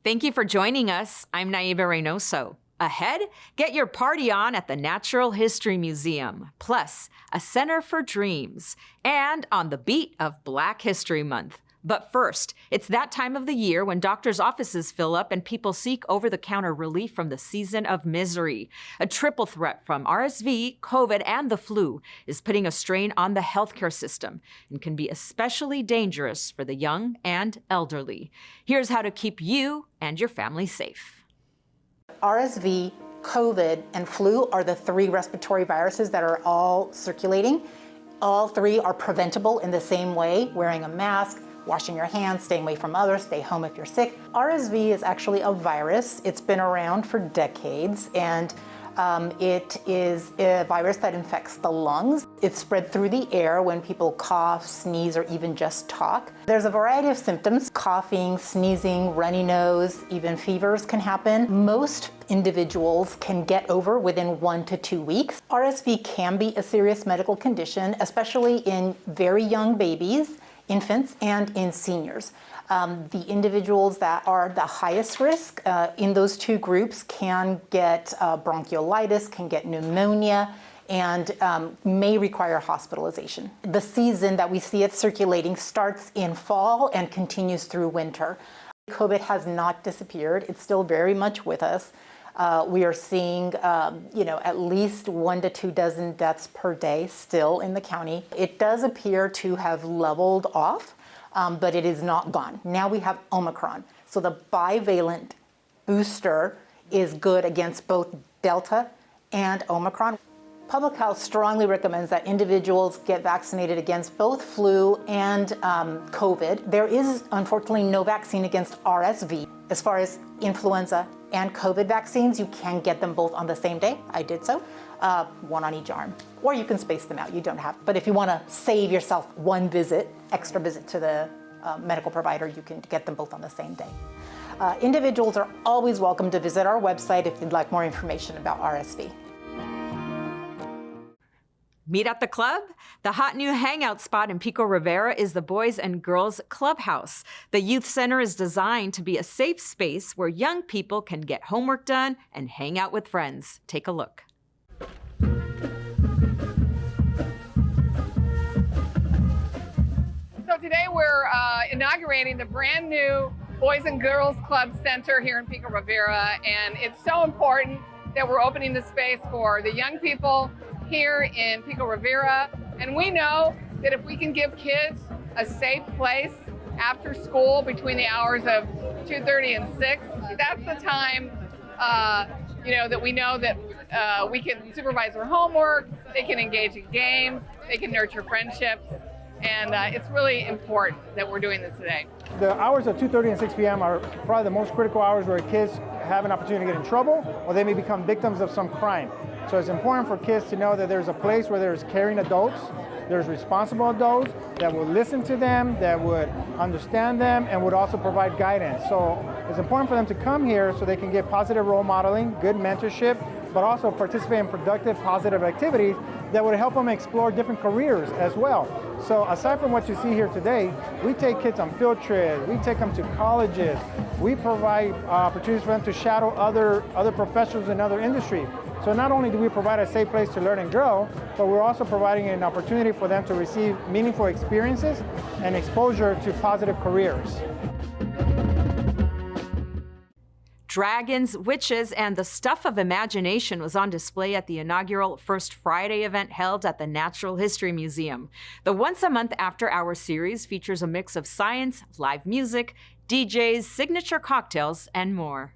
Thank you for joining us. I'm Naiva Reynoso. Ahead, get your party on at the Natural History Museum, plus a Center for Dreams, and on the beat of Black History Month. But first, it's that time of the year when doctors' offices fill up and people seek over-the-counter relief from the season of misery. A triple threat from RSV, COVID, and the flu is putting a strain on the healthcare system and can be especially dangerous for the young and elderly. Here's how to keep you and your family safe. RSV, COVID, and flu are the three respiratory viruses that are all circulating. All three are preventable in the same way: wearing a mask, washing your hands, staying away from others, stay home if you're sick. RSV is actually a virus. It's been around for decades, and it is a virus that infects the lungs. It's spread through the air when people cough, sneeze, or even just talk. There's a variety of symptoms: coughing, sneezing, runny nose, even fevers can happen. Most individuals can get over within 1 to 2 weeks. RSV can be a serious medical condition, especially in very young babies, infants, and in seniors. The individuals that are the highest risk in those two groups can get bronchiolitis, can get pneumonia, and may require hospitalization. The season that we see it circulating starts in fall and continues through winter. COVID has not disappeared. It's still very much with us. We are seeing, at least 1 to 2 dozen deaths per day still in the county. It does appear to have leveled off, but it is not gone. Now we have Omicron. So the bivalent booster is good against both Delta and Omicron. Public Health strongly recommends that individuals get vaccinated against both flu and COVID. There is, unfortunately, no vaccine against RSV. As far as influenza and COVID vaccines, you can get them both on the same day. I did so, one on each arm. Or you can space them out, you don't have. But if you want to save yourself one extra visit to the medical provider, you can get them both on the same day. Individuals are always welcome to visit our website if you'd like more information about RSV. Meet at the club? The hot new hangout spot in Pico Rivera is the Boys and Girls Clubhouse. The youth center is designed to be a safe space where young people can get homework done and hang out with friends. Take a look. So today we're inaugurating the brand new Boys and Girls Club Center here in Pico Rivera, and it's so important that we're opening the space for the young people here in Pico Rivera. And we know that if we can give kids a safe place after school between the hours of 2:30 and 6, that's the time that we know that we can supervise their homework, they can engage in games, they can nurture friendships, and it's really important that we're doing this today. The hours of 2:30 and 6 p.m. are probably the most critical hours where kids have an opportunity to get in trouble or they may become victims of some crime. So it's important for kids to know that there's a place where there's caring adults, there's responsible adults that will listen to them, that would understand them, and would also provide guidance. So it's important for them to come here so they can get positive role modeling, good mentorship, but also participate in productive, positive activities that would help them explore different careers as well. So aside from what you see here today, we take kids on field trips, we take them to colleges, we provide opportunities for them to shadow other professionals in other industries. So not only do we provide a safe place to learn and grow, but we're also providing an opportunity for them to receive meaningful experiences and exposure to positive careers. Dragons, witches, and the stuff of imagination was on display at the inaugural First Friday event held at the Natural History Museum. The once-a-month after-hours series features a mix of science, live music, DJs, signature cocktails, and more.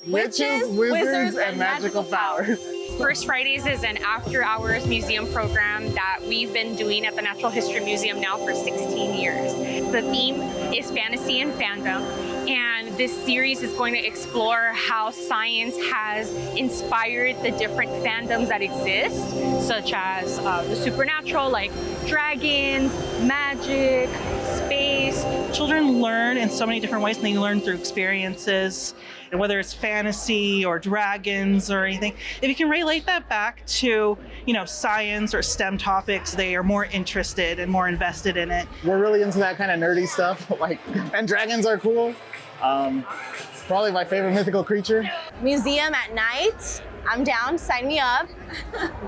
Witches, wizards, and magical powers. First Fridays is an after-hours museum program that we've been doing at the Natural History Museum now for 16 years. The theme is fantasy and fandom, and this series is going to explore how science has inspired the different fandoms that exist, such as the supernatural, like dragons, magic, space, Children learn in so many different ways, and they learn through experiences, and whether it's fantasy or dragons or anything. If you can relate that back to, science or STEM topics, they are more interested and more invested in it. We're really into that kind of nerdy stuff, and dragons are cool. Probably my favorite mythical creature. Museum at night. I'm down, sign me up.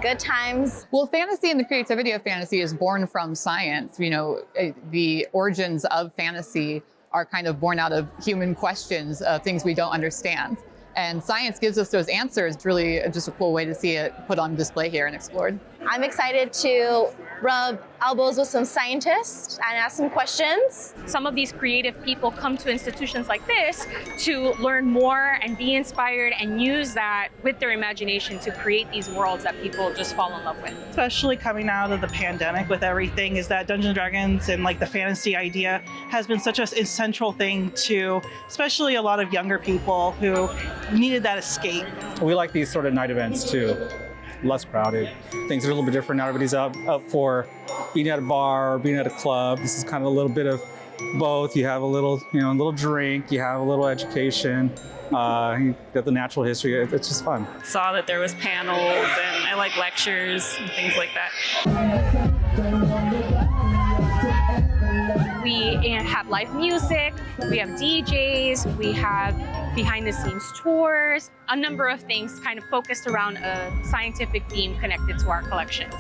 Good times. Well, fantasy and the creativity of fantasy is born from science. The origins of fantasy are kind of born out of human questions of things we don't understand. And science gives us those answers. It's really just a cool way to see it put on display here and explored. I'm excited to rub elbows with some scientists and ask some questions. Some of these creative people come to institutions like this to learn more and be inspired and use that with their imagination to create these worlds that people just fall in love with. Especially coming out of the pandemic with everything, is that Dungeons & Dragons and the fantasy idea has been such a central thing to especially a lot of younger people who needed that escape. We like these sort of night events too. Less crowded. Things are a little bit different. Now everybody's up for being at a bar or being at a club. This is kind of a little bit of both. You have a little, a little drink, you have a little education, you got the natural history. It's just fun. Saw that there was panels, and I like lectures and things like that. We have live music, we have DJs, we have behind the scenes tours, a number of things kind of focused around a scientific theme connected to our collections.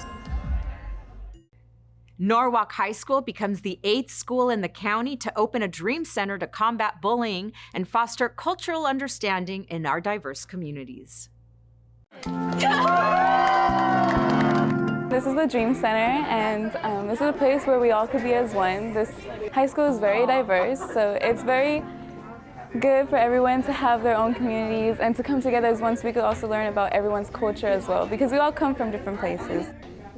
Norwalk High School becomes the 8th school in the county to open a dream center to combat bullying and foster cultural understanding in our diverse communities. This is the Dream Center, and this is a place where we all could be as one. This high school is very diverse, so it's very good for everyone to have their own communities and to come together as one, so we could also learn about everyone's culture as well, because we all come from different places.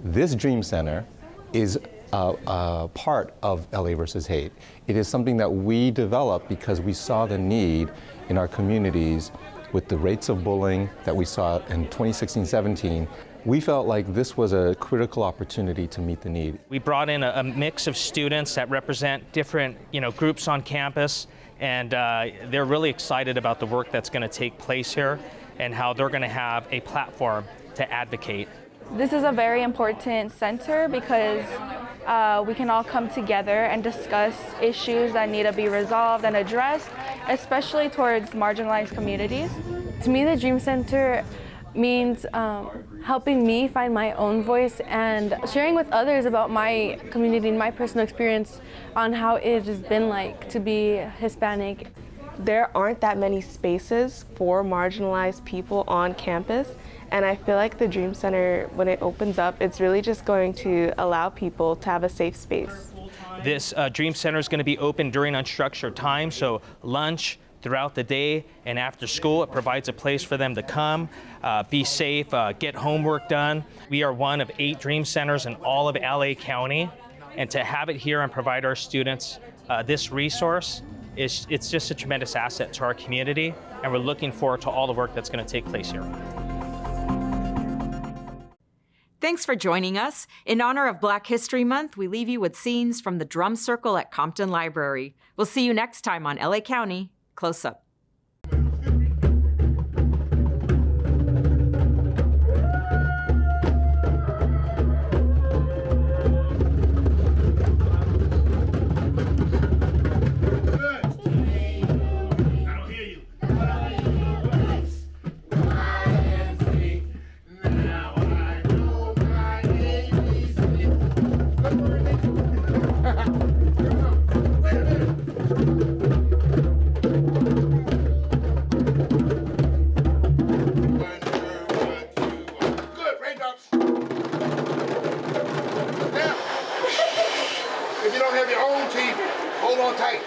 This Dream Center is a part of LA versus Hate. It is something that we developed because we saw the need in our communities with the rates of bullying that we saw in 2016-17. We felt like this was a critical opportunity to meet the need. We brought in a mix of students that represent different groups on campus, and they're really excited about the work that's going to take place here and how they're going to have a platform to advocate. This is a very important center because we can all come together and discuss issues that need to be resolved and addressed, especially towards marginalized communities. To me, the Dream Center means helping me find my own voice and sharing with others about my community and my personal experience on how it has been like to be Hispanic. There aren't that many spaces for marginalized people on campus, and I feel like the Dream Center, when it opens up, it's really just going to allow people to have a safe space. This Dream Center is going to be open during unstructured time, so lunch, throughout the day, and after school. It provides a place for them to come, be safe, get homework done. We are one of 8 Dream Centers in all of LA County, and to have it here and provide our students this resource, it's just a tremendous asset to our community, and we're looking forward to all the work that's going to take place here. Thanks for joining us. In honor of Black History Month, we leave you with scenes from the Drum Circle at Compton Library. We'll see you next time on LA County Close Up. If you don't have your own teeth, hold on tight.